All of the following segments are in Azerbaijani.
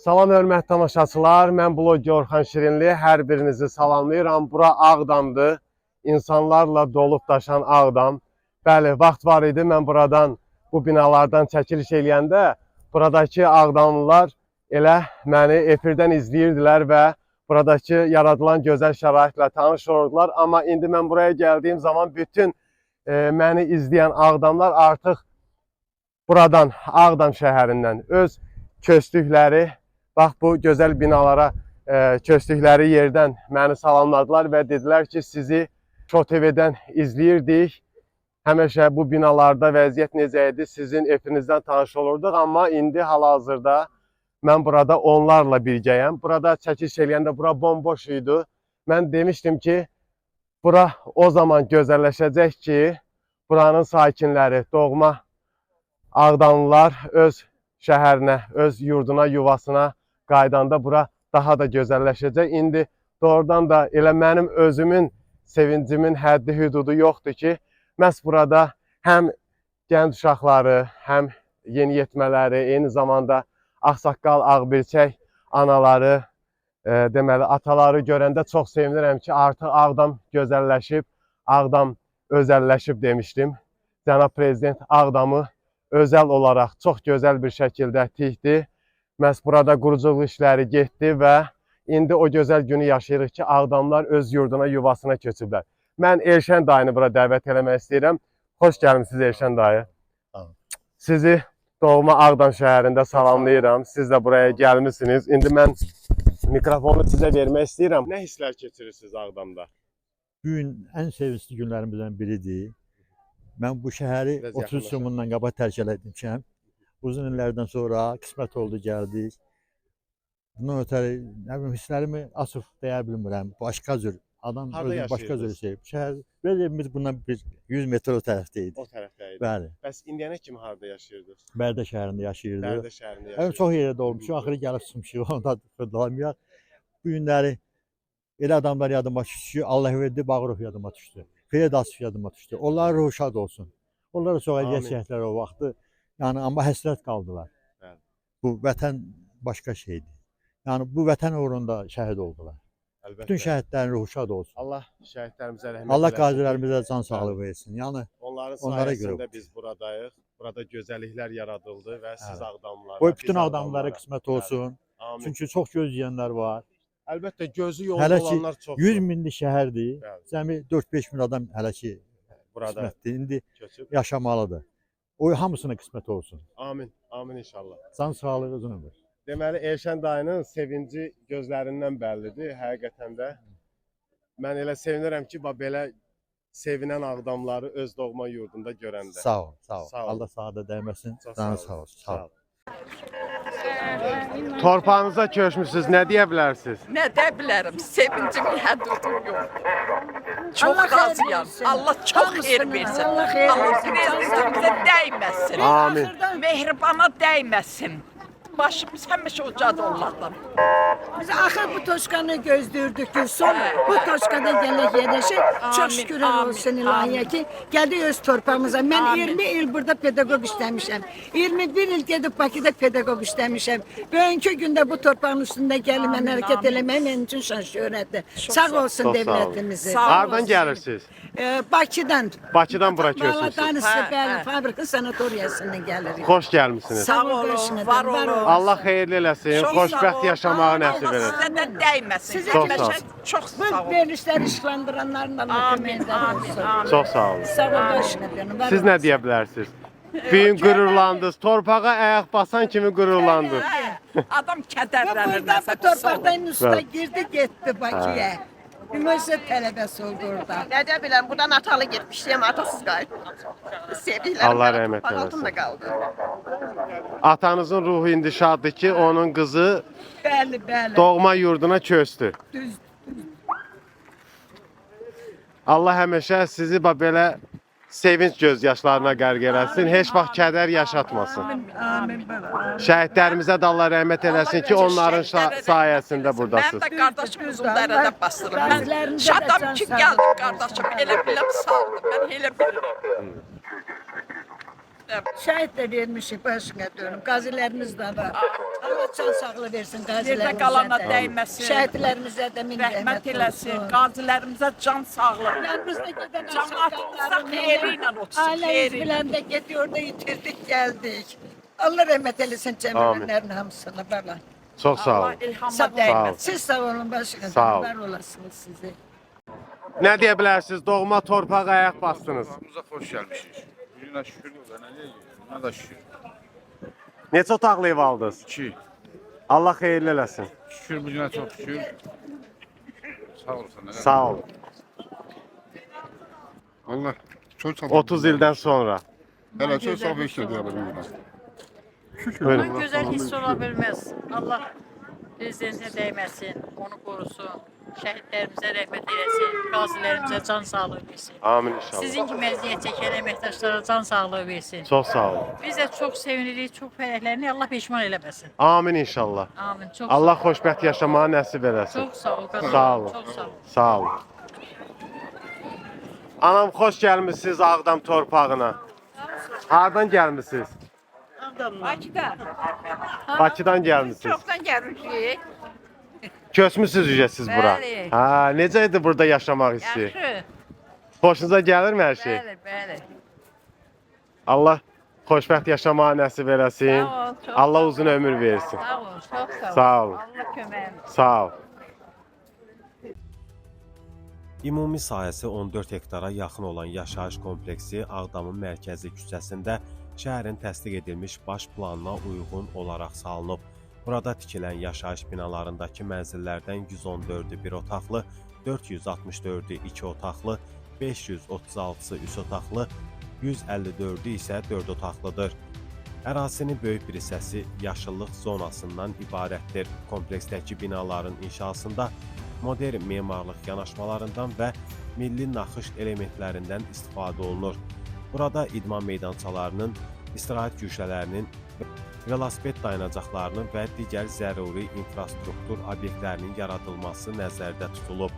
Salam hörmətli tamaşaçılar, mən bloger Orxan Şirinli, hər birinizi salamlayıram. Bura Ağdamdır, insanlarla dolub daşan Ağdam. Bəli, vaxt var idi, mən buradan, bu binalardan çəkiliş eləyəndə, buradakı Ağdamlılar elə məni efirdən izləyirdilər və buradakı yaradılan gözəl şəraitlə tanış olurdular. Amma indi mən buraya gəldiyim zaman bütün məni izləyən Ağdamlar artıq buradan, Ağdam şəhərindən öz köçdükləri, bax bu gözəl binalara köçdükləri yerdən məni salamladılar və dedilər ki, sizi Show TV-dən izləyirdik. Həmişə bu binalarda vəziyyət necə idi, sizin efinizdən tanış olurduq. Amma indi hal-hazırda mən burada onlarla birgəyəm. Burada çəkiliş eləyəndə bura bomboş idi. Mən demişdim ki, bura o zaman gözəlləşəcək ki, buranın sakinləri, doğma Ağdamlılar öz şəhərinə, öz yurduna, yuvasına qaydanda bura daha da gözəlləşəcək. İndi doğrudan da elə mənim özümün sevincimin həddi hüdudu yoxdur ki, məhz burada həm gənc uşaqları, həm yeniyetmələri, eyni zamanda ağsaqqal, ağbirçək anaları, deməli ataları görəndə çox sevinirəm ki, artıq Ağdam gözəlləşib, Ağdam özəlləşib demişdim. Cənab Prezident Ağdamı özəl olaraq çox gözəl bir şəkildə tikdi. Məhz burada quruculuq işləri getdi və indi o gözəl günü yaşayırıq ki, Ağdamlar öz yurduna, yuvasına köçüblər. Mən Elşən dayını bura dəvət eləmək istəyirəm. Xoş gəlmisiniz Elşən dayı. Sizi doğma Ağdam şəhərində salamlayıram. Siz də buraya gəlmişsiniz. İndi mən mikrofonu sizə vermək istəyirəm. Nə hisslər keçirirsiniz Ağdamda? Bu gün ən sevincli günlərimizdən biridir. Mən bu şəhəri 30 il bundan qabaq tərk eləmişəm. Uzun illərdən sonra qismət oldu, gəldik. Bundan ötəri nə bilim hisslərimi açıq deyə bilmirəm. Başqa cür adam özü başqa cür şey. Şəhər evimiz bundan bir 100 metr o tərəfdə idi. O tərəfdə idi. Bəli. Bəs indiyənə kimi harda yaşayırdınız? Bərdə şəhərində yaşayırdıq. Bərdə şəhərində yaşayırdınız. Çox yerdə olmuşuq. Axırı gəlib çıxmışıq. Onda fırlamayaq. Bu günləri elə adamlar yadıma düşdü ki, Allahverdi Bağırov yadıma düşdü. Feridasov yadıma düşdü. Onlar ruhu şad olsun. Onlara çox əziyyət çəkdilər o vaxtı. Yəni amma həsrət qaldılar. Bəli. Bu vətən başqa şeydir. Yəni bu vətən uğrunda şəhid oldular. Əlbəttə. Bütün şəhidlərin ruhu şad olsun. Allah şəhidlərimizə rəhmət eləsin. Allah qazilərimizə can sağlığı versin. Yəni onların onlara sayəsində görə biz buradayıq. Burada gözəlliklər yaradıldı və siz Ağdamlılara. qoy bütün Ağdamlılara qismət olsun. Amin. Çünki çox gözləyənlər var. Əlbəttə gözü yolda Hələ ki olanlar çoxdur. 100 minlik şəhərdir. Bəli. Cəmi 4-5 min adam hələ ki Burada qismətdir. İndi köçüb. yaşamalıdır. O hamısına qismət olsun. Amin. Amin inşallah. Can sağlığı uzun ömür. Deməli Elşən dayının sevinci gözlərindən bəllidir. Həqiqətən də mən elə sevinirəm ki, belə sevinən Ağdamları öz doğma yurdunda görəndə. Sağ ol, sağ ol. Sağ ol. Allah sağda dəyməsin. Çox Canın sağ sağ olun. olsun. Sağ ol. Torpağınıza köçmüşsünüz. Nə deyə bilərsiniz? Nə də bilərəm, sevincimin həddi yox. Çox razıyam. Allah çox xeyir versin. Allah prezidentimizə dəyməsin. Amin. Mehribana dəyməsin. Başımız həmişə ucadı onlardan. Biz axır bu toşkanı gözləyirdik ki, son bu toşkada gələk yerləşək. Çox şükürlər olsun ilahiyə ki, gəldik öz torpağımıza. Mən 20 il burada pedaqoq işləmişəm. 21 il gedib Bakıda pedaqoq işləmişəm. Bugünkü gündə bu torpağın üstündə gəlib mən hərəkət eləmək mənim üçün şan şöhrətdir. Sağ olsun devlətimizi. Hardan gəlirsiniz? Bakıdan. Bakıdan bura köçmüşsünüz. Balatanisi, bəli, fabrika sanatoriyasından gəlirik. Xoş gəlmisiniz. Sağ olun, var olun. Allah xeyirli eləsin, xoşbəxt yaşamağı nəsib Allah eləsin. sizə də dəyməsin. Sizə Çox sağ Həmişə olun. çox sağ Bu olun. verilişləri işləndirənlərin Allah köməkləri olsun. Çox sağ olun. Sağ olun, başına benim. Siz nə deyə bilərsiniz? Büyün qürurlandınız, torpağa ayaq basan kimi qürurlandınız. Adam kədərlənir Burada nəsə bu pis olur. torpaqdan üstə girdi, getdi Bakıya. Üniversitet tələbəsi oldu orada. Ne de bileyim, buradan atalı gitmiştim, atasız kaydı. Sevdiklerim Allah rəhmət eləsin. altında kaldı. Atanızın ruhu indi şaddır ki, onun qızı Bəli, bəli. doğma yurduna köçdü. Düz. Allah həmişə sizi belə sevinç göz yaşlarına qərq eləsin, heç vaxt kədər yaşatmasın. Amin, bəli. Şəhidlərimizə də Allah rəhmət eləsin ki, onların sayəsində Mən buradasınız. də qardaşım Uzundərədə basdırım. Mən Bəzilərində də şadam can ki, sağlığı. gəldim qardaşım. Elə biləm sağ olun. Mən elə bilirəm. Şəhid də vermişik başına dönüm. Qazilərimiz də var. Allah can sağlığı versin Yerdə qazilərimizə qalana də. dəyməsin. Şəhidlərimizə də min Rəhmət eləsin. olsun. Qazilərimizə can sağlığı. Yanımızda gedən Cəmaatımıza xeyri ilə olsun. Ailəmiz Xeyri. biləndə getdik orada yitirdik gəldik. Allah rəhmət eləsin cəmiyyətlərin hamısına bala. Çox sağ Allah olun. ilhama Sağ ol. dəyməsin. Siz sağ olun başına. Sağ ol. Var olasınız sizi. Nə deyə bilərsiniz? Doğma torpağa ayaq bastınız. Hamımıza xoş gəlmişik. Bugünə şükür olsun, nə deyək? Buna da şükür. Neçə otaqlı ev aldınız? 2. Allah xeyirli eləsin. Şükür bugünə çox şükür. Sağ olsun. Nə Sağ olun. Allah çox sağ 30 ildən sonra. Hələ çox sağ beş deyə bilmirəm. Buyurun. Bundan güzel his ola bilmez. Allah prezidentine değmesin, onu korusun. Şəhidlərimizə rəhmət eləsin, qazilərimizə can sağlığı versin. Amin inşallah. Sizin kimi əziyyət çəkən əməkdaşlara can sağlığı versin. Çox sağ olun. Biz də çox sevinirik, çox fərəhlənirik. Allah peşman eləməsin. Amin inşallah. Amin. Çox Allah xoşbəxt yaşamağı nəsib eləsin. Çox sağ ol. qazanım. Sağ olun. Çox sağ ol. Sağ olun. Anam xoş gəlmisiniz Ağdam torpağına. Hardan gəlmisiniz? Bakıda. Bakıdan gəlmisiniz. Çoxdan gəlmişik. Köçmüsünüz siz bura. Bəli. Ha, necə idi burada yaşamaq hissi? Yaxşı. Xoşunuza gəlirmi hər şey? Bəli, bəli. Allah xoşbəxt yaşamağı nəsib eləsin. Sağ ol, çox Allah sağ ol. uzun ömür versin. Sağ ol, çox sağ ol. Sağ ol. Allah köməyim. Sağ ol. Ümumi sahəsi 14 hektara yaxın olan yaşayış kompleksi Ağdamın mərkəzi küçəsində şəhərin təsdiq edilmiş baş planına uyğun olaraq salınıb. Burada tikilən yaşayış binalarındakı mənzillərdən 114-ü bir otaqlı, 464-ü 2 otaqlı, 536-sı 3 otaqlı, 154-ü isə 4 otaqlıdır. Ərazinin böyük bir hissəsi yaşıllıq zonasından ibarətdir. Kompleksdəki binaların inşasında modern memarlıq yanaşmalarından və milli naxış elementlərindən istifadə olunur. Burada idman meydançalarının, istirahət güşələrinin, velosiped dayanacaqlarının və digər zəruri infrastruktur obyektlərinin yaradılması nəzərdə tutulub.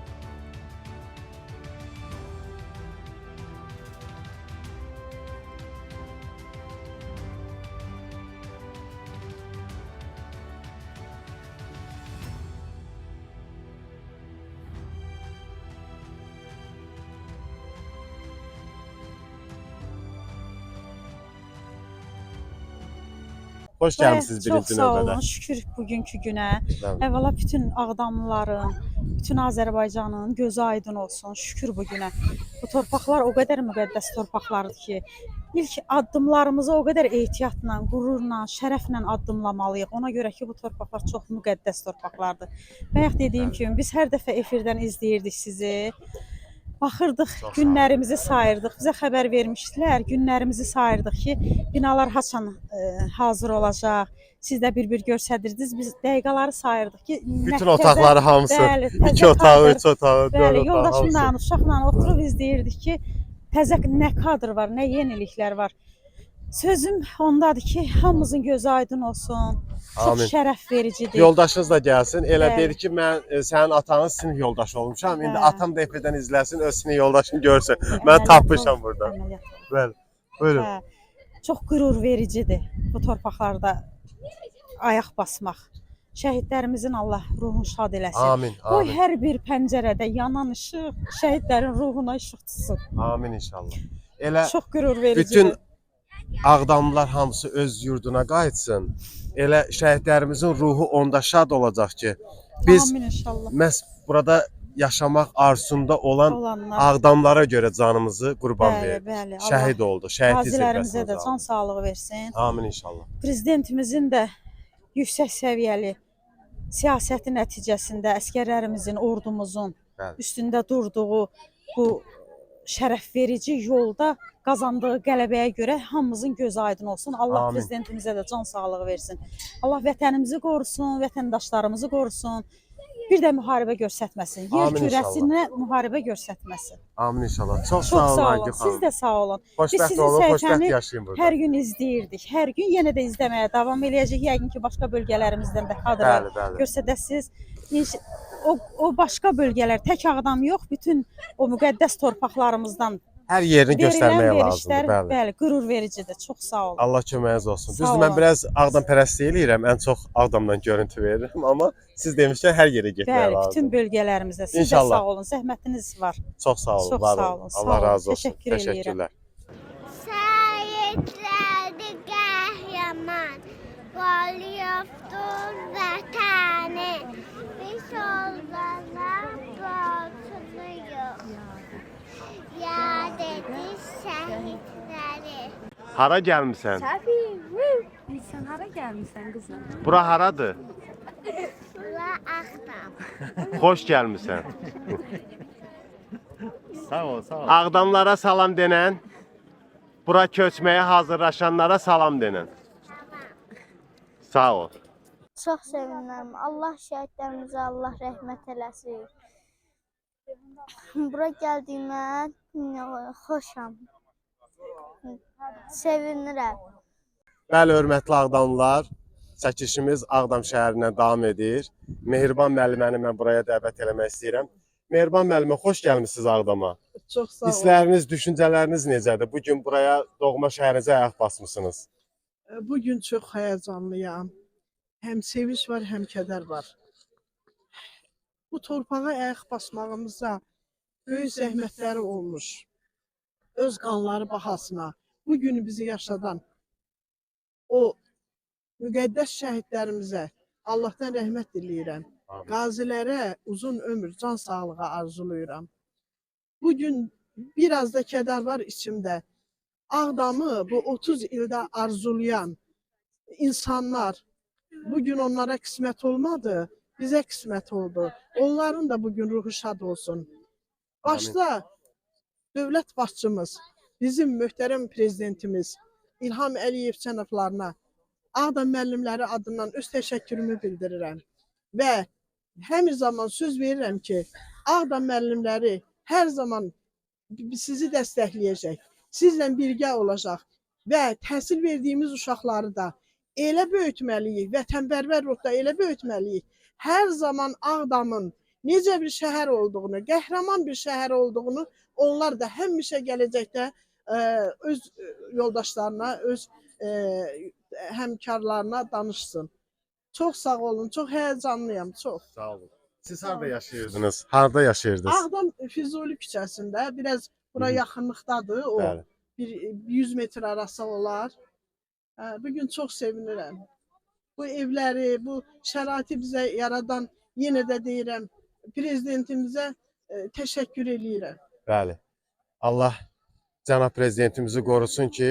Xoş gəlmisiniz Çox birinci sağ növbədə. olun, şükür bugünkü günə. Bəli. Əvvəla bütün Ağdamlıların, bütün Azərbaycanın gözü aydın olsun. Şükür bu günə. Bu torpaqlar o qədər müqəddəs torpaqlardır ki, ilk addımlarımızı o qədər ehtiyatla, qürurla, şərəflə addımlamalıyıq. Ona görə ki, bu torpaqlar çox müqəddəs torpaqlardır. Bayaq dediyim kimi biz hər dəfə efirdən izləyirdik sizi. Baxırdıq, günlərimizi sayırdıq. Bizə xəbər vermişdilər, günlərimizi sayırdıq ki, binalar haçan hazır olacaq. Siz də bir-bir göstərirdiniz. Biz dəqiqələri sayırdıq ki, Bütün otaqları hamısı. Bəli, 2 otağı, 3 otağı, 4 Bəli, otağı. yoldaşımla, hamısı. uşaqla oturub izləyirdik ki, təzə nə kadr var, nə yeniliklər var. Sözüm ondadır ki, hamımızın gözü aydın olsun. Çox Amin. şərəf vericidir. Yoldaşınız da gəlsin. Elə Bəli. dedi ki, mən sənin atanın sinif yoldaşı olmuşam. İndi Hə. atam da efirdən izləsin, öz sinif yoldaşını görsün. Mən tapmışam burada. Əməliyyat oldu. Bəli. Buyurun. Hə, çox qürur vericidir bu torpaqlarda ayaq basmaq. Şəhidlərimizin Allah ruhunu şad eləsin. Amin. Qoy Amin. hər bir pəncərədə yanan işıq şəhidlərin ruhuna işıq tutsun. Amin inşallah. Elə Çox qürur vericidir. bütün Ağdamlılar hamısı öz yurduna qayıtsın. Elə şəhidlərimizin ruhu onda şad olacaq ki, biz Amin inşallah. məhz burada yaşamaq arzusunda olan Olanlar. Ağdamlara görə canımızı qurban Bəli, verdik. bəli. Şəhid oldu. Şəhid Qazilərimizə də zirvəsində. can sağlığı versin. Amin inşallah. Prezidentimizin də yüksək səviyyəli siyasəti nəticəsində əsgərlərimizin, ordumuzun Bəli. üstündə durduğu bu şərəf verici yolda qazandığı qələbəyə görə hamımızın gözü aydın olsun. Allah Amin. prezidentimizə də can sağlığı versin. Allah vətənimizi qorusun, vətəndaşlarımızı qorusun. Bir də müharibə göstərməsin. Yer Amin kürəsinə müharibə göstərməsin. Amin inşallah. Çox Çox sağ olun sağ Aygün olun. xanım. Siz də sağ olun. Biz Xoşbəxt sizin olun, xoşbəxt səhifəni yaşayın burada. hər gün izləyirdik. Hər gün yenə də izləməyə davam eləyəcək. Yəqin ki, başqa bölgələrimizdən də kadrlar Bəli, bəli. göstərəsiz. O başqa bölgələr tək Ağdam yox, bütün o müqəddəs torpaqlarımızdan Hər yerini Verilən göstərmək lazımdır, verişlər, bəli. bəli, qürur vericidir. Çox sağ olun. Allah köməyiniz olsun. Sağ Düzdür, mən olun. biraz Ağdam pərəstliyi eləyirəm. Ən çox Ağdamdan görüntü verirəm, amma siz demişkən hər yerə getmək Bəli, bütün lazımdır. bölgələrimizdə. Siz də İnşallah. sağ olun. Zəhmətiniz var. Çox sağ olun, Çox var sağ olun. olun, sağ Allah olun. razı olsun. Təşəkkür eləyirəm. Təşəkkürlər. Şəhidlərdi qəhrəman, qol yoxdur vətəni, biz olana borcluyuq, yad ediş şəhidləri. Hara gəlmisən? Sən hara gəlmisən qızım? Bura haradır? Bura Ağdam. Xoş gəlmisən. Sağ ol, sağ ol. Ağdamlara salam denən, bura köçməyə hazırlaşanlara salam denən. Sağ ol. Çox sevinirəm. Allah şəhidlərimizə Allah rəhmət eləsin. Bura gəldiyimə xoşam. Sevinirəm. Bəli, hörmətli Ağdamlılar, çəkilişimiz Ağdam şəhərindən davam edir. Mehriban müəlliməni mən buraya dəvət eləmək istəyirəm. Mehriban müəllimə, xoş gəlmisiniz Ağdama. Çox sağ olun. Hissləriniz, düşüncələriniz necədir? Bu gün buraya doğma şəhərinizə ayaq basmısınız. Bugün çox həyəcanlıyam. Həm sevinç var, həm kədər var. Bu torpağa ayaq basmağımıza böyük zəhmətləri olmuş. Öz qanları bahasına bu günü bizi yaşadan o müqəddəs şəhidlərimizə Allahdan rəhmət diləyirəm. Qazilərə uzun ömür, can sağlığı arzulayıram. Bugün biraz da kədər var içimdə. Ağdamı bu 30 ildə arzulayan insanlar bugün onlara qismət olmadı, bizə qismət oldu. Onların da bugün ruhu şad olsun. Başda dövlət başçımız, bizim möhtərəm prezidentimiz İlham Əliyev cənablarına Ağdam müəllimləri adından öz təşəkkürümü bildirirəm. Və həmin zaman söz verirəm ki, Ağdam müəllimləri hər zaman sizi dəstəkləyəcək, sizlə birgə olacaq və təhsil verdiyimiz uşaqları da elə böyütməliyik, vətənpərvər ruhda elə böyütməliyik. Hər zaman Ağdamın necə bir şəhər olduğunu, qəhrəman bir şəhər olduğunu onlar da həmişə gələcəkdə öz yoldaşlarına, öz həmkarlarına danışsın. Çox sağ olun, çox həyəcanlıyam, çox. Sağ olun. Siz harada yaşayırdınız? Harada yaşayırdınız? Ağdam Füzuli küçəsində, biraz bura yaxınlıqdadır o. Bəli. Bir 100 metr arası olar. Bugün çox sevinirəm. Bu evləri, bu şəraiti bizə yaradan yenə də deyirəm, prezidentimizə təşəkkür eləyirəm. Bəli. Allah cənab prezidentimizi qorusun ki,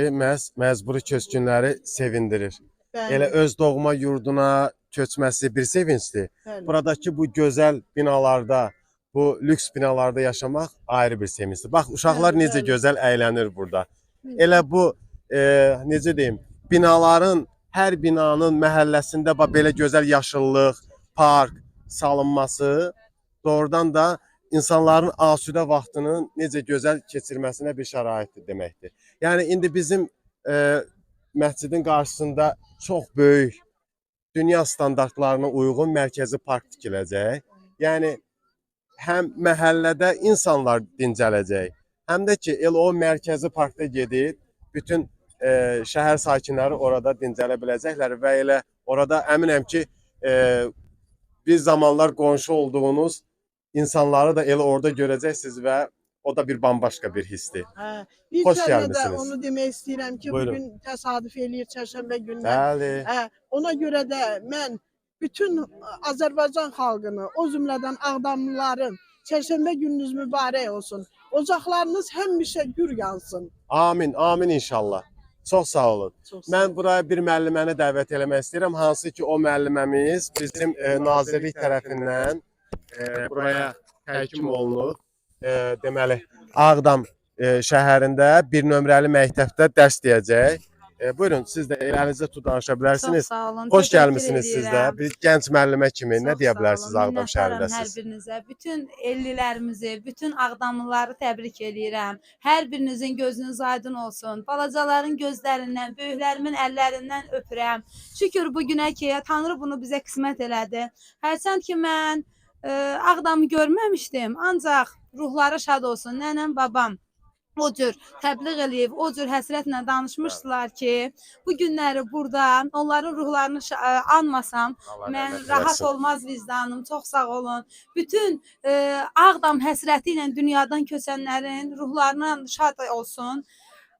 məcburi köçkünləri sevindirir. Bəli, Elə öz doğma yurduna köçməsi bir sevincdir. bəli. Buradakı bu gözəl binalarda, bu lüks binalarda yaşamaq ayrı bir sevincdir. Bax, uşaqlar Bəli, necə bəli. gözəl əylənir burada. Elə bu, necə deyim, binaların, hər binanın məhəlləsində belə gözəl yaşıllıq, park salınması doğrudan da insanların asudə vaxtının necə gözəl keçirməsinə bir şəraitdir deməkdir. Yəni, indi bizim məscidin qarşısında çox böyük, dünya standartlarına uyğun mərkəzi park tikiləcək. Yəni, həm məhəllədə insanlar dincələcək, həm də ki, elə o mərkəzi parkda gedib, bütün şəhər sakinləri orada dincələ biləcəklər və elə orada əminəm ki, bir zamanlar qonşu olduğunuz insanları da elə orada görəcəksiniz və o da bir bambaşqa bir hissdir. Bir Xoş kere də gəlmisiniz. onu demək istəyirəm ki, Buyurun. bugün təsadüf eləyir çərşənbə gündən. Bəli. Ona görə də mən bütün Azərbaycan xalqını, o cümlədən Ağdamlıların çərşənbə gününüz mübarək olsun. Ocaqlarınız həmişə gür yansın. Amin, amin inşallah. Çox sağ olun. Çox sağ Mən buraya bir müəlliməni dəvət eləmək istəyirəm. Hansı ki, o müəlliməmiz bizim nazirlik tərəfindən buraya təhkim olunub. Deməli, Ağdam şəhərində bir nömrəli məktəbdə dərs deyəcək. Buyurun, siz də əlinizə tutub danışa bilərsiniz. Çox sağ olun. Xoş təşəkkür gəlmisiniz siz də. edirəm. Bir gənc müəllimə kimi nə Çox deyə sağ bilərsiniz olun, Ağdam şəhərində minnətdaram siz? Hər birinizə, bütün ellilərimizi, bütün Ağdamlıları təbrik edirəm. Hər birinizin gözünüz aydın olsun. Balacaların gözlərindən, böyüklərimin əllərindən öpürəm. Şükür bu günə ki, Tanrı bunu bizə qismət elədi. Hərçənd ki, mən Ağdamı görməmişdim, ancaq ruhları şad olsun. Nənəm, babam o cür təbliğ eləyib, o cür həsrətlə danışmışdılar ki, bu günləri burada onların ruhlarını anmasam, mən rahat olmaz vicdanım. Çox sağ olun. Bütün Ağdam həsrəti ilə dünyadan köçənlərin ruhlarına şad olsun.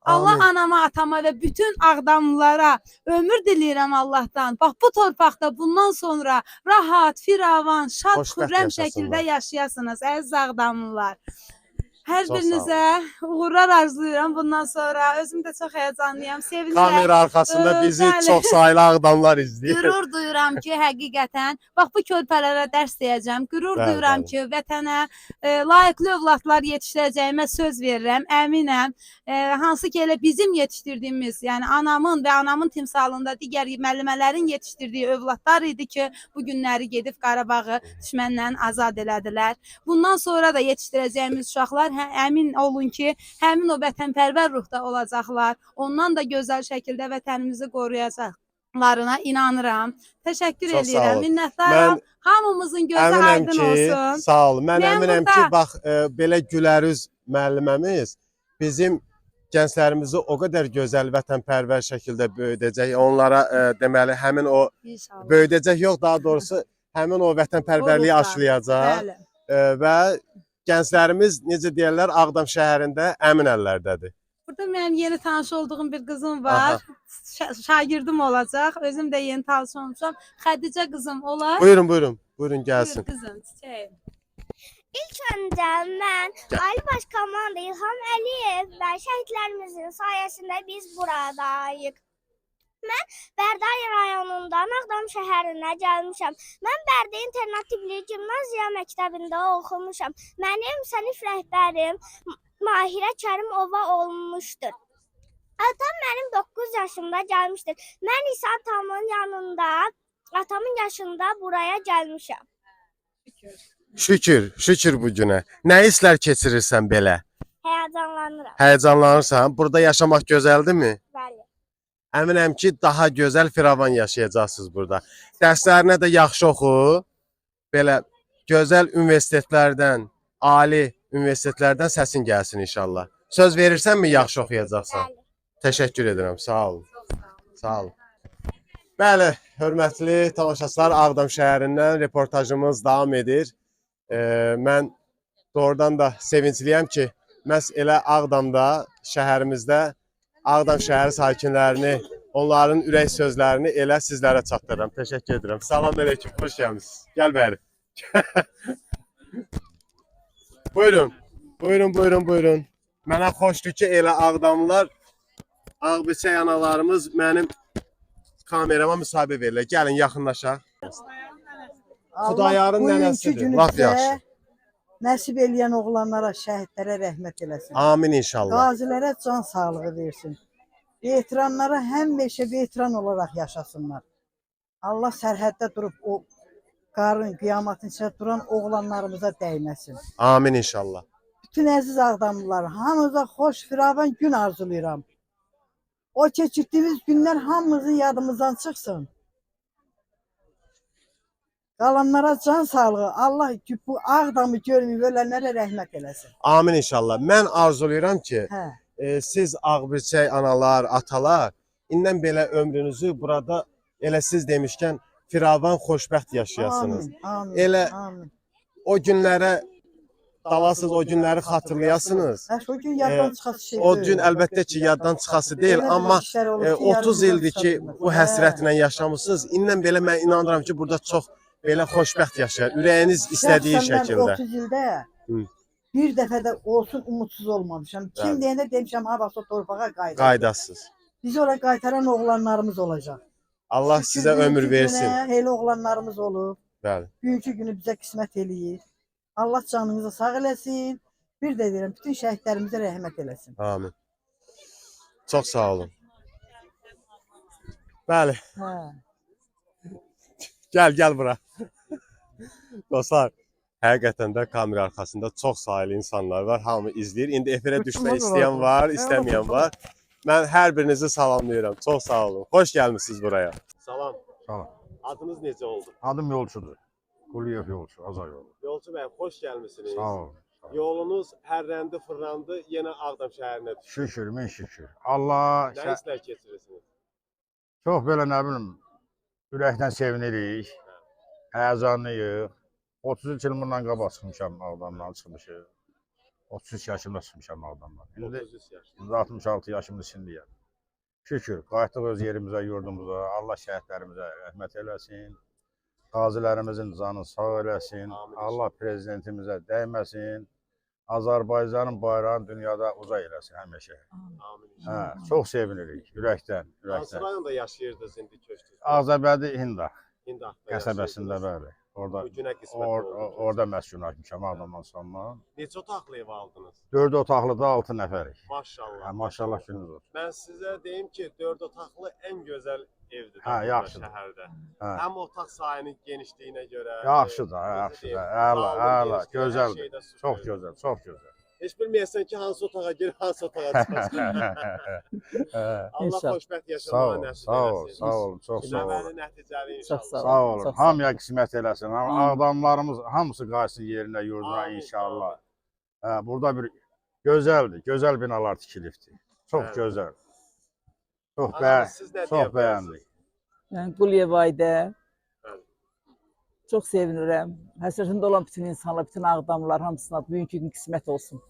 Allah anama, atama və bütün Ağdamlılara ömür diləyirəm Allahdan. Bax bu torpaqda bundan sonra rahat, firavan, şad, xürrəm şəkildə yaşayasınız əziz Ağdamlılar. Hər birinizə uğurlar arzulayıram bundan sonra. Özüm də çox həyəcanlıyam. Sevinclə. Kamera arkasında bizi çox sayılı Ağdamlar izləyir. Qürur duyuram ki, həqiqətən, bax bu körpələrə dərs deyəcəm. Qürur duyuram ki, vətənə layiqli övladlar yetişdirəcəyimə söz verirəm, əminəm. Hansı ki, elə bizim yetişdirdiyimiz, yəni anamın və anamın timsalında digər müəllimələrin yetişdirdiyi övladlar idi ki, bu günləri gedib Qarabağı düşməndən azad elədilər. Bundan sonra da yetişdirəcəyimiz uşaqlar əmin olun ki, həmin o vətənpərvər ruhda olacaqlar. Ondan da gözəl şəkildə vətənimizi qoruyacaqlarına inanıram. Təşəkkür edirəm, minnətdaram. Hamımızın gözü aydın olsun. Sağ olun. Mən əminəm ki, bax belə gülərüz müəlliməmiz bizim gənclərimizi o qədər gözəl vətənpərvər şəkildə böyüdəcək. Onlara deməli həmin o böyüdəcək yox, daha doğrusu həmin o vətənpərvərliyi aşılayacaq və gənclərimiz necə deyirlər Ağdam şəhərində əmin əllərdədir. Burada mənim yeni tanış olduğum bir qızım var. Şagirdim olacaq. Özüm də yeni tanış olmuşam. Xədicə qızım olar. Buyurun, buyurun. Buyurun gəlsin. Buyur qızım, çiçəyim. İlk öncə mən Ali Baş Komanda İlham Əliyev və şəhidlərimizin sayəsində biz buradayıq. Mən Bərday rayonundan Ağdam şəhərinə gəlmişəm. Mən Bərdə İnternativli Gimnaziya məktəbində oxumuşam. Mənim sənif rəhbərim Mahirə Kərimova olmuşdur. Atam mənim 9 yaşımda gəlmişdir. Mən isə atamın yaşında buraya gəlmişəm. Şükür bu günə. Nə hisslər keçirirsən belə? Həyəcanlanıram. Həyəcanlanırsan? Burada yaşamaq gözəldirmi? Bəli. Əminəm ki, daha gözəl firavan yaşayacaqsınız burada. Dərslərinə də yaxşı oxu. Belə gözəl universitetlərdən, ali universitetlərdən səsin gəlsin inşallah. Söz verirsənmi yaxşı oxuyacaqsan? Bəli. Təşəkkür edirəm. Sağ olun. Sağ olun. Bəli, hörmətli tamaşaçılar, Ağdam şəhərindən reportajımız davam edir. Mən doğrudan da sevincliyəm ki, məhz elə Ağdamda, şəhərimizdə Ağdam şəhəri sakinlərini, onların ürək sözlərini elə sizlərə çatdırıram. Təşəkkür edirəm. Salam əleykum, xoş gəlmisiniz. Gəl bəri. Buyurun. Buyurun. Mənə xoşdur ki, elə Ağdamlılar, Ağbıçək analarımız mənim kamerama müsahibə verirlər. Gəlin, yaxınlaşaq. Xudayarın nənəsidir, laf yaxşı. Nəsib eləyən oğlanlara, şəhidlərə rəhmət eləsin. Amin inşallah. Qazilərə can sağlığı versin. Veteranlara həmişə veteran olaraq yaşasınlar. Allah sərhəddə durub o qarın, qiyamətin içində duran oğlanlarımıza dəyməsin. Amin inşallah. Bütün əziz Ağdamlılar, hamınıza xoş, firavan gün arzulayıram. O keçirdiyimiz günlər hamımızın yadımızdan çıxsın. Qalanlara can sağlığı, Allah bu Ağdamı görməyib ölənlərə rəhmət eləsin. Amin inşallah. Mən arzulayıram ki, siz Ağbirçək analar, atalar, indən belə ömrünüzü burada elə siz demişkən firavan, xoşbəxt yaşayasınız. Amin, elə amin. o günlərə dalasız, o günləri xatırlayasınız. O gün yaddan çıxası şey O gün əlbəttə ki, yaddan çıxası deyil, amma 30 ildir ki, bu həsrətlə yaşamısınız. İndən belə mən inanıram ki, burada çox belə xoşbəxt yaşayır. Ürəyiniz istədiyi şəkildə. 30 ildə bir dəfə də olsun umudsuz olmamışam. Kim deyəndə demişəm, ha bax o torpağa qaydasız. Bizi ora qaytaran oğlanlarımız olacaq. Allah sizə ömür versin. Elə oğlanlarımız olub. Bəli. Bugünkü günü bizə qismət eləyir. Allah canınızı sağ eləsin. Bir də deyirəm, bütün şəhidlərimizə rəhmət eləsin. Amin. Çox sağ olun. Bəli. Gəl bura. Dostlar, həqiqətən də kamera arxasında çox sayılı insanlar var. Hamı izləyir. İndi efirə düşmək istəyən var, istəməyən var. Mən hər birinizi salamlayıram. Çox sağ olun. Xoş gəlmisiniz buraya. Salam. Salam. Adınız necə oldu? Adım Yolçudur. Quliyev Yolçu, Azar yolu. Yolçu bəy, xoş gəlmisiniz. Sağ olun. Yolunuz hərrəndi, fırlandı, yenə Ağdam şəhərinə düşdü. Şükür, min şükür. Allah Nə hisslər keçirirsiniz? çox belə nə bilim ürəkdən sevinirik. Həyəcanlıyıq. 33 il bundan qabaq çıxmışam Ağdamdan çıxmışıq. 33 yaşımda çıxmışam Ağdamdan. 33 yaş. İndi 66 yaşımın içindəyəm. Şükür, qayıtdıq öz yerimizə, yurdumuza. Allah şəhidlərimizə rəhmət eləsin. Qazilərimizin canını sağ eləsin. Allah prezidentimizə dəyməsin. Azərbaycanın bayrağını dünyada uca eləsin həmişə. Hə, çox sevinirik ürəkdən, ürəkdən. Hansı rayonda yaşayırdınız indi köçdünüz? Ağcabədi Hinda Hindaqda qəsəbəsində bəli. Orada Bu günə qismət oldu. orada məskunlaşmışam Ağdamdan sonra. Neçə otaqlı ev aldınız? 4 otaqlıda 6 nəfərik. Maşallah. Hə, maşallah gününüz olsun. Mən sizə deyim ki, 4 otaqlı ən gözəl evdir Hə, burada yaxşıdır. şəhərdə. Hə. Həm otaq sayının genişliyinə görə. Yaxşıdır, yaxşıdır. Əla, əla, gözəldir. Çox Çox gözəl, çox gözəl. Heç bilməyəsən ki, hansı otağa gir, hansı otağa çıxasan. Allah xoşbəxt yaşamağı nəsib eləsin. Sağ ol, sağ ol, çox sağ ol. Səmərli nəticəli inşallah. Sağ olun. Hamıya qismət eləsin. Ağdamlarımız hamısı qayıtsın yerinə, yurduna inşallah. Burada bir gözəldir, gözəl binalar tikilibdir. Çox gözəl. Çox bəyəndik. Mən Quliyev Aydə. Çox sevinirəm. Həsrətində olan bütün insanlar, bütün Ağdamlılar hamısına bugünkü gün qismət olsun.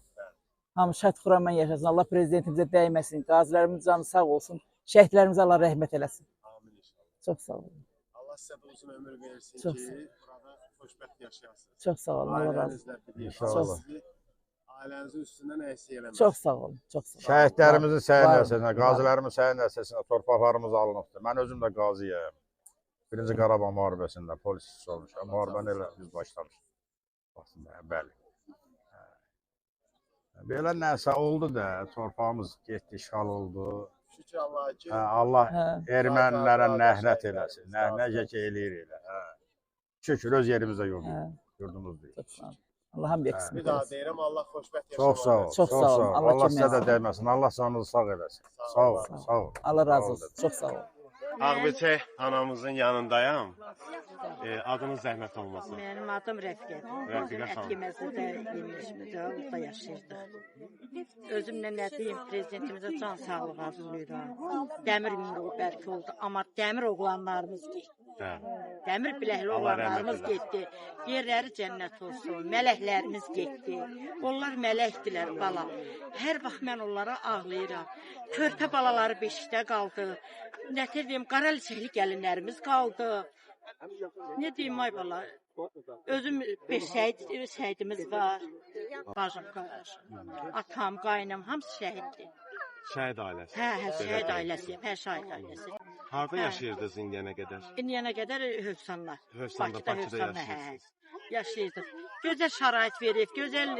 Hamı şad-xürrəmən yaşasın. Allah prezidentimizə dəyməsin. Qazilərimizin canı sağ olsun. Şəhidlərimizə Allah rəhmət eləsin. Amin inşallah. Çox sağ olun. Allah sizə də uzun ömür versin Çox ki, burada xoşbəxt yaşayasınız. Çox sağ olun. Allah razı olsun. İnşallah. Ailənizin üstündən əksik eləməsin. Çox sağ olun. Çox sağ olun. Şəhidlərimizin səyin əsasına, qazilərimizin səyin əsasına torpaqlarımız alınıbdır. Mən özüm də qaziyəm. Birinci Qarabağ müharibəsində polis olmuşam. Müharibəni elə biz başlamışıq. Bəli. Belə nəsə oldu da, torpağımız getdi, işğal oldu. Şükür Allaha ki, Allah ermənilərə nəhrət eləsin. Necə ki eləyir elə. Şükür öz yerimizdə yurdumuzdur. Allah hamıya qismət bir daha eləsin. deyirəm, Allah xoşbəxt Çox sağ ol. Çox sağ olun. Allah sizə də dəyməsin. Allah canınızı sağ eləsin. Sağ ol, sağ ol. Allah razı olsun. Çox sağ olun. Ağböçək anamızın yanındayam. Adınız zəhmət olmasın. Mənim adım Rəfiqədir. Rəfiqə xanım. Ətkiməzdə yerləşmədə, orada yaşayırdıq. Özümlə nə deyim, prezidentimizə can sağlığı arzulayıram. Dəmir yumruğu bərk oldu, amma dəmir oğlanlarımız getdi. Dəmir biləkli oğlanlarımız getdi. Yerləri cənnət olsun, mələklərimiz getdi. Onlar mələkdilər bala. Hər vaxt mən onlara ağlayıram. Körpə balaları beşikdə qaldı. Nə deyim, qara ləçəkli gəlinlərimiz qaldı. Ne diyeyim ay bala? Özüm 5 şəhidimiz var. Bacım, atam, qaynım hamısı şəhiddir. Şəhid ailəsi. Hə, şəhid ailəsiyəm, şəhid ailəsi. Harda yaşayırdınız indiyənə qədər? İndiyənə qədər Hövsanda. Bakıda yaşayırsınız. Yaşayırdıq. Gözəl şərait verib, gözəl,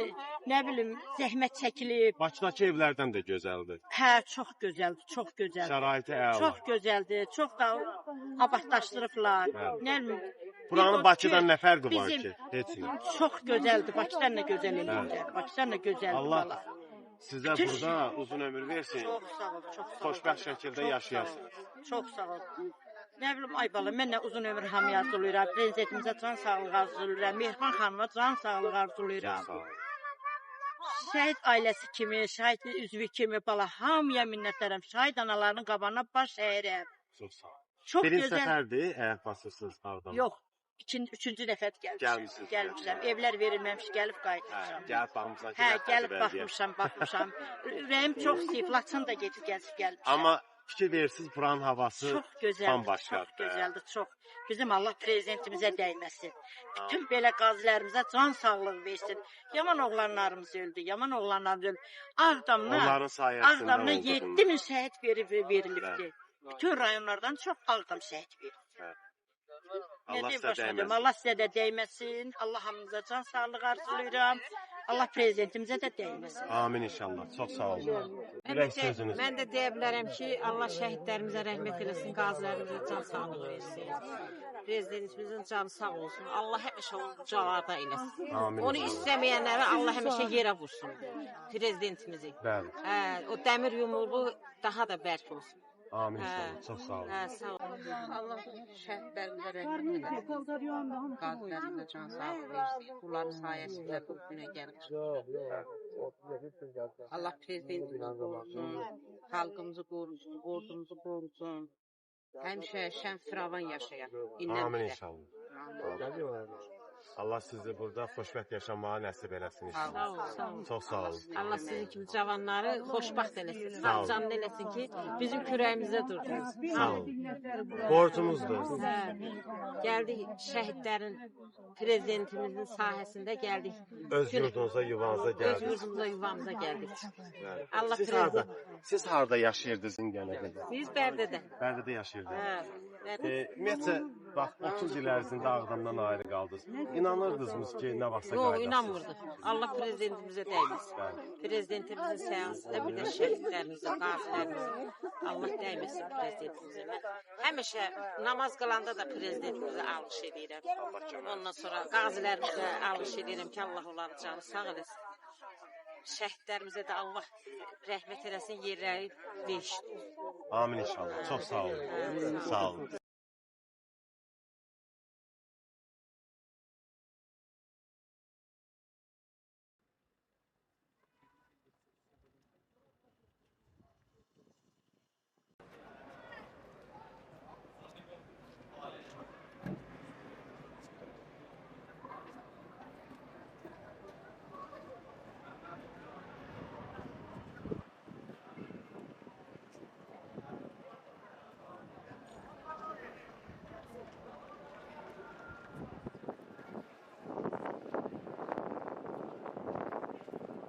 nə bilim, zəhmət çəkilib. Bakıdakı evlərdən də gözəldir. Hə, çox gözəldir, çox gözəldir. Şəraiti əla. Çox gözəldir, çox da abadlaşdırıblar. Nə bilim. Buranın Bakıdan nə fərqi var ki? Heç nə. Çox gözəldir, Bakıdan da gözəl eləyirlər. Bakıdan da gözəldir. Allah sizə burada uzun ömür versin. Çox sağ ol, çox sağ ol. Xoşbəxt şəkildə yaşayasınız. Çox sağ ol. Nə bilim ay bala, mən də uzun ömür hamıya arzulayıram. Prezidentimizə can sağlığı arzulayıram. Mehriban xanıma can sağlığı arzulayıram. Şəhid ailəsi kimi, şəhid üzvü kimi bala hamıya minnətdaram. Şəhid analarının qabağına baş əyirəm. Çox sağ ol. Çox birinci gözəl. səfərdir, ayaq basırsınız Ağdamda. Yox, üçüncü dəfə gəlmişəm. Evlər verilməmiş, gəlib qayıtmışam. Gəlib baxmışam. Hə, gəlib baxmışam. Ürəyim çox istəyib, Laçın da gedib gəlmişəm. Amma fikir verirsiniz, buranın havası çox gözəldir, bambaşqadır. çox gözəldir, çox. Bizim Allah prezidentimizə dəyməsin. Bütün belə qazilərimizə can sağlığı versin. Yaman oğlanlarımız öldü, yaman oğlanlarımız öldü. Ağdamdan 7000 şəhid verilibdi. Bütün rayonlardan çox Ağdam şəhid verilib. Allah sizə də dəyməsin. Allah hamınıza can sağlığı arzulayıram. Allah prezidentimizə də dəyməsin. Amin inşallah. Çox sağ olun. Ürək sözünüz. Mən də deyə bilərəm ki, Allah şəhidlərimizə rəhmət eləsin, qazilərimizə can sağlığı versin. Prezidentimizin canı sağ olsun. Allah həmişə onu ucalarda eləsin. Amin. Onu istəməyənlərə Allah həmişə yerə vursun. Prezidentimizi. Bəli. O dəmir yumruğu daha da bərk olsun. Amin inşallah. Çox sağ olun. Sağ olun. Allah şəhidlərimizə rəhmət eləsin. Qazilərimizə can sağlığı versin. Bunların sayəsində bu günə gəlir. Allah prezidentimizi qorusun, xalqımızı qorusun, ordumuzu qorusun. Həmişə şən firavan yaşayaq. Amin inşallah. Allah sizi burada xoşbəxt yaşamağa nəsib eləsin inşallah. Sağ olun, sağ olun. Çox sağ olun. Allah sizin kimi cavanları xoşbaxt eləsin. Sağ olun. Canlı eləsin ki, bizim kürəyimizdə durdunuz. Sağ olun. Borcumuzdur. Gəldik şəhidlərin, prezidentimizin sahəsində gəldik. Öz yurdunuza, yuvanıza Öz gəldiniz. yurdumuza, yuvamıza gəldik. Yəni, Allah siz harda yaşayırdınız İngənədə? Biz Bərdədə. Bərdədə yaşayırdınız. Bərdədə. Ümumiyyətlə, bax 30 il ərzində Ağdamdan ayrı qaldınız. İnanırdınızmı ki, nə vaxtsa Yox, qayıdarsınız? inanmırdıq. Allah prezidentimizə dəyməsin. Prezidentimizin səyahəsində bir də şəhidlərimizə, qazilərimizə. Allah dəyməsin prezidentimizə. Mən həmişə namaz qılanda da prezidentimizə alqış edirəm. Ondan sonra qazilərimizə alqış edirəm ki, Allah onların canı sağ eləsin. Şəhidlərimizə də Allah rəhmət eləsin, yerləri değişdi. Amin inşallah. Çox sağ olun. Sağ olun.